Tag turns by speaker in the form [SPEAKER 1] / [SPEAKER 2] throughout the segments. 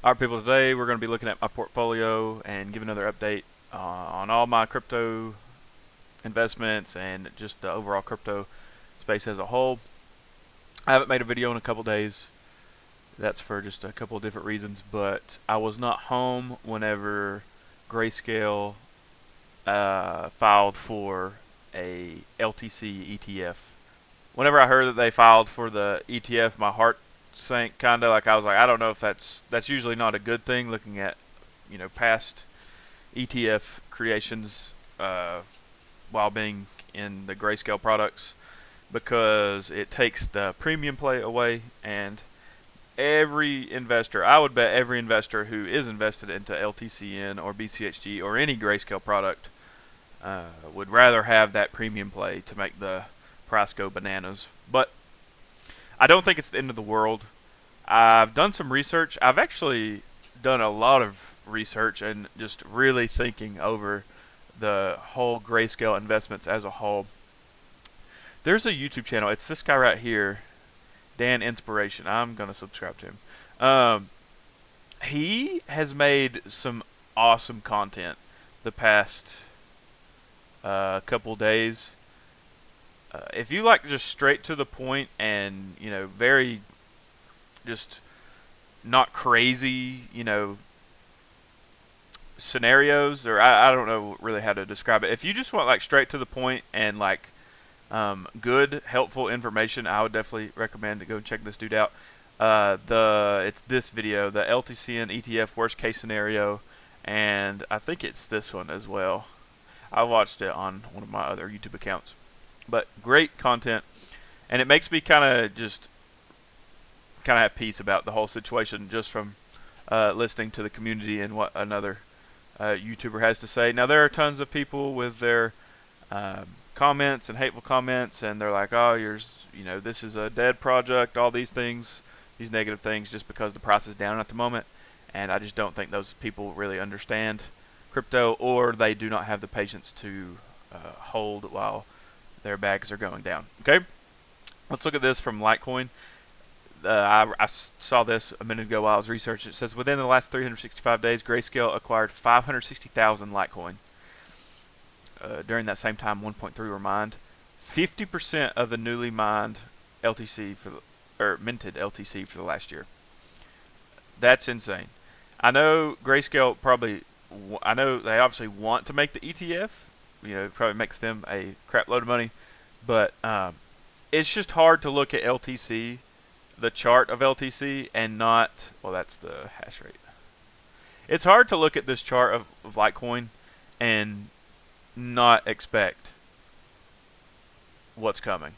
[SPEAKER 1] Alright people, today we're going to be looking at my portfolio and give another update on all my crypto investments and just the overall crypto space as a whole. I haven't made a video in a couple days. That's for just a couple of different reasons, but I was not home whenever Grayscale filed for a LTC ETF. Whenever I heard that they filed for the ETF, my heart sank kind of. Like, I was like, I don't know if that's usually not a good thing, looking at past ETF creations while being in the Grayscale products, because it takes the premium play away. And every investor, I would bet every investor who is invested into LTCN or BCHG or any Grayscale product would rather have that premium play to make the price go bananas. But I don't think it's the end of the world. I've done some research. I've actually done a lot of research and just really thinking over the whole Grayscale investments as a whole. There's a YouTube channel. It's this guy right here, Dan Inspiration. I'm going to subscribe to him. He has made some awesome content the past couple days. If you like just straight to the point and very just not crazy scenarios, or I don't know really how to describe it. If you just want like straight to the point and like good helpful information, I would definitely recommend to go and check this dude out. It's this video, the LTCN ETF worst case scenario, and I think it's this one as well. I watched it on one of my other YouTube accounts. But great content, and it makes me kind of have peace about the whole situation just from listening to the community and what another YouTuber has to say. Now, there are tons of people with their comments and hateful comments, and they're like, "Oh, this is a dead project," all these things, these negative things, just because the price is down at the moment. And I just don't think those people really understand crypto, or they do not have the patience to hold while their bags are going down. Okay, let's look at this from Litecoin. I saw this a minute ago while I was researching. It says within the last 365 days, Grayscale acquired 560,000 Litecoin. During that same time, 1.3 were mined. 50% of the newly mined LTC minted LTC for the last year. That's insane. I know Grayscale I know they obviously want to make the ETF. It probably makes them a crap load of money, but it's just hard to look at LTC, the chart of LTC, and not, well, that's the hash rate. It's hard to look at this chart of Litecoin and not expect what's coming.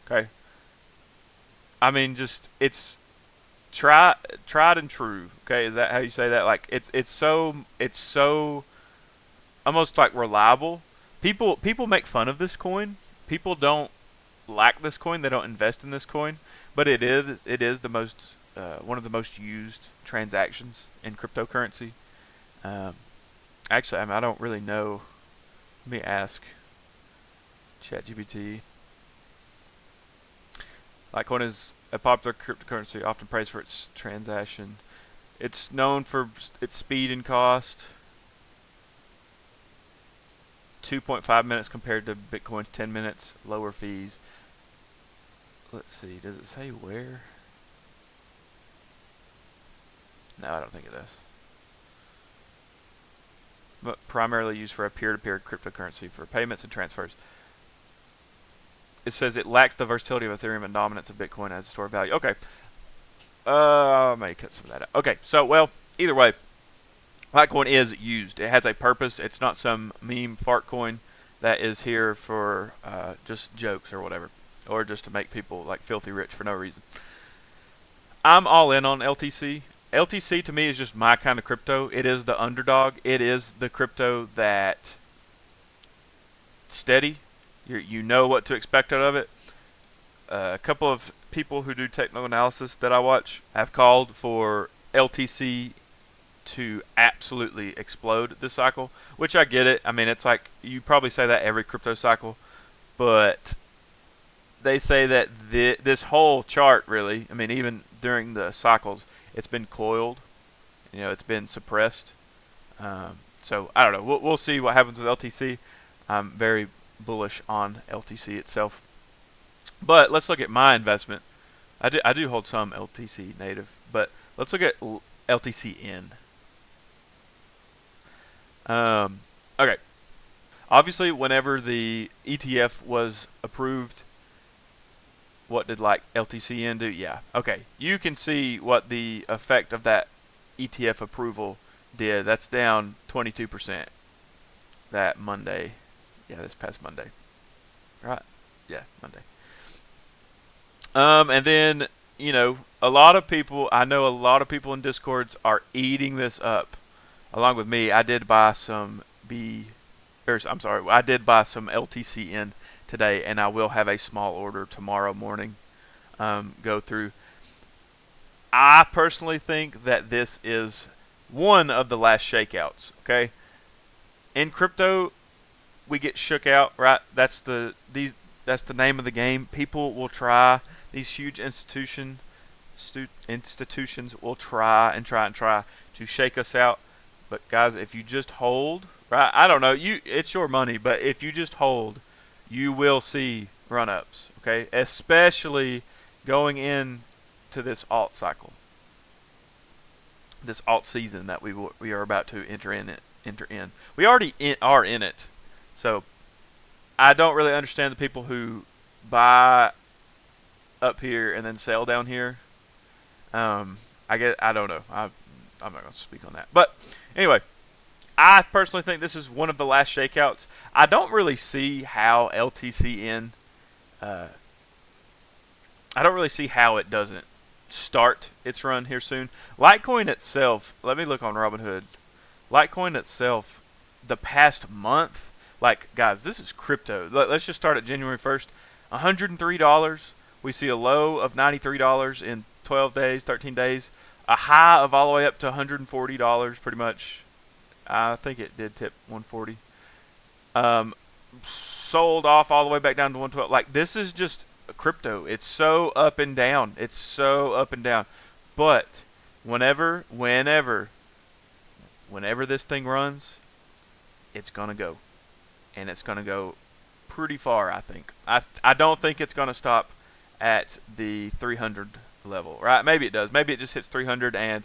[SPEAKER 1] Okay, I mean, just it's tried and true. Okay, is that how you say that? Like, it's so almost like reliable. People make fun of this coin. People don't like this coin. They don't invest in this coin, but it is the most one of the most used transactions in cryptocurrency. Actually, I don't really know. Let me ask ChatGPT. Litecoin is a popular cryptocurrency, often praised for its transaction. It's known for its speed and cost. 2.5 minutes compared to Bitcoin 10 minutes, lower fees. Let's see, does it say where? No, I don't think it does. But primarily used for a peer-to-peer cryptocurrency for payments and transfers. It says it lacks the versatility of Ethereum and dominance of Bitcoin as a store of value. Okay. I may cut some of that out. Okay, so, well, either way, Litecoin is used. It has a purpose. It's not some meme fart coin that is here for just jokes or whatever, or just to make people like filthy rich for no reason. I'm all in on LTC. LTC to me is just my kind of crypto. It is the underdog. It is the crypto that steady. You know what to expect out of it. A couple of people who do technical analysis that I watch have called for LTC to absolutely explode this cycle, which I get it. I mean, it's like you probably say that every crypto cycle, but they say that this whole chart really, I mean, even during the cycles, it's been coiled. it's been suppressed. So I don't know. We'll see what happens with LTC. I'm very bullish on LTC itself. But let's look at my investment. I do hold some LTC native, but let's look at LTCN. Okay. Obviously, whenever the ETF was approved, what did like LTCN do? Yeah. Okay. You can see what the effect of that ETF approval did. That's down 22% that Monday. Yeah, this past Monday. Right? Yeah, Monday. And then, a lot of people, I know a lot of people in Discords are eating this up. Along with me, I did buy some I did buy some LTCN today, and I will have a small order tomorrow morning go through. I personally think that this is one of the last shakeouts, okay? In crypto, we get shook out, right? That's the name of the game. People will try, these huge institutions will try to shake us out. But guys, if you just hold, right? I don't know, it's your money, but if you just hold, you will see run-ups, okay? Especially going in to this alt cycle, this alt season that we are about to enter in. We already are in it, so I don't really understand the people who buy up here and then sell down here. I don't know. I'm not going to speak on that, but anyway, I personally think this is one of the last shakeouts. I don't really see how LTCN. I don't really see how it doesn't start its run here soon. Litecoin itself, let me look on Robinhood. Litecoin itself, the past month, like, guys, this is crypto. Let's just start at January 1st. $103. We see a low of $93 in 12 days, 13 days. A high of all the way up to $140 pretty much. I think it did tip 140. Sold off all the way back down to 112. Like, this is just crypto. It's so up and down. It's so up and down. But whenever this thing runs, it's going to go. And it's going to go pretty far, I think. I don't think it's going to stop at the 300 level, right? Maybe it does. Maybe it just hits 300 and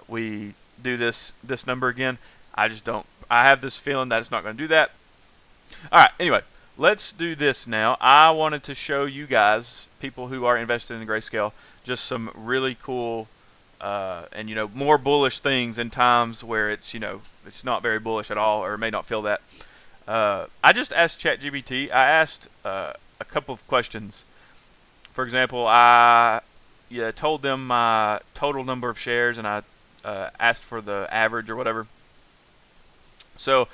[SPEAKER 1] we do this number again. I just don't. I have this feeling that it's not going to do that. All right. Anyway, let's do this now. I wanted to show you guys, people who are invested in Grayscale, just some really cool and more bullish things in times where it's it's not very bullish at all, or may not feel that. I just asked ChatGPT. I asked a couple of questions. For example, I told them my total number of shares, and I asked for the average or whatever. So,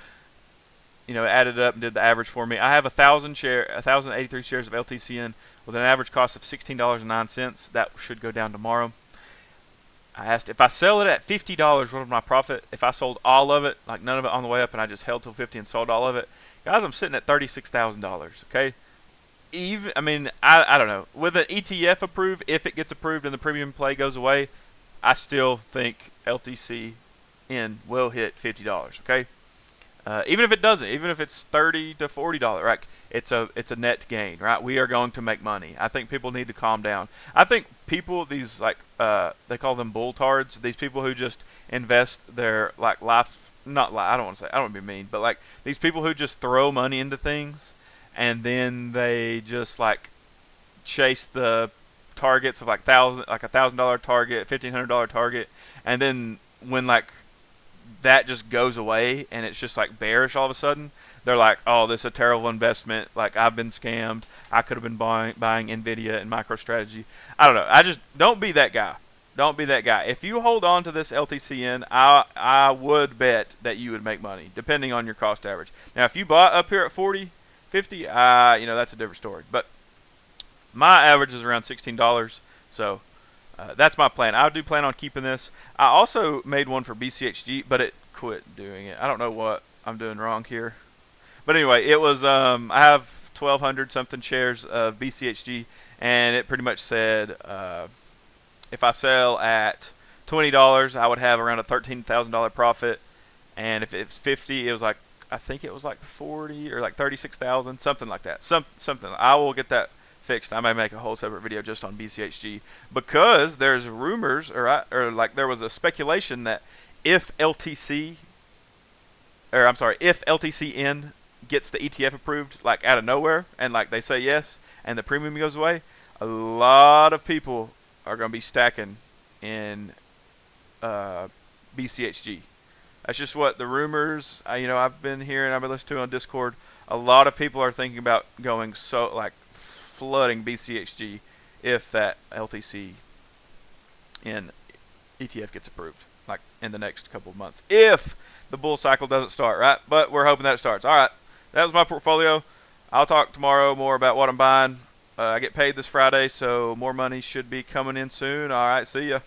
[SPEAKER 1] it added up and did the average for me. I have 1,083 shares of LTCN with an average cost of $16.09. That should go down tomorrow. I asked if I sell it at $50, what is my profit? If I sold all of it, like none of it on the way up, and I just held till 50 and sold all of it, guys, I'm sitting at $36,000. Okay. I don't know. With an ETF approved, if it gets approved and the premium play goes away, I still think LTCN will hit $50. Okay. Even if it doesn't, even if it's $30 to $40, right? It's a net gain, right? We are going to make money. I think people need to calm down. I think people, these they call them bulltards. These people who just invest their life, I don't want to be mean, but these people who just throw money into things, and then they just chase the targets of $1,000 target, $1,500 target, and then when that just goes away and it's just bearish all of a sudden, they're like, oh, this is a terrible investment. I've been scammed. I could have been buying Nvidia and MicroStrategy. I don't know. I just don't be that guy. Don't be that guy. If you hold on to this LTCN, I would bet that you would make money depending on your cost average. Now, if you bought up here at 40, 50, that's a different story. But my average is around $16, so that's my plan. I do plan on keeping this. I also made one for BCHG, but it quit doing it. I don't know what I'm doing wrong here. But anyway, it was I have 1,200 something shares of BCHG, and it pretty much said if I sell at $20, I would have around a $13,000 profit. And if it's 50, it was like, I think it was like 40 or like 36,000, something like that. Something. I will get that fixed. I may make a whole separate video just on BCHG, because there's rumors, or like there was a speculation that if if LTCN gets the ETF approved like out of nowhere, and like they say yes and the premium goes away, a lot of people are going to be stacking in BCHG. That's just what the rumors, I've been hearing, I've been listening to on Discord. A lot of people are thinking about going flooding BCHG if that LTC in ETF gets approved, like in the next couple of months, if the bull cycle doesn't start, right? But we're hoping that it starts. All right, that was my portfolio. I'll talk tomorrow more about what I'm buying. I get paid this Friday, so more money should be coming in soon. All right, see ya.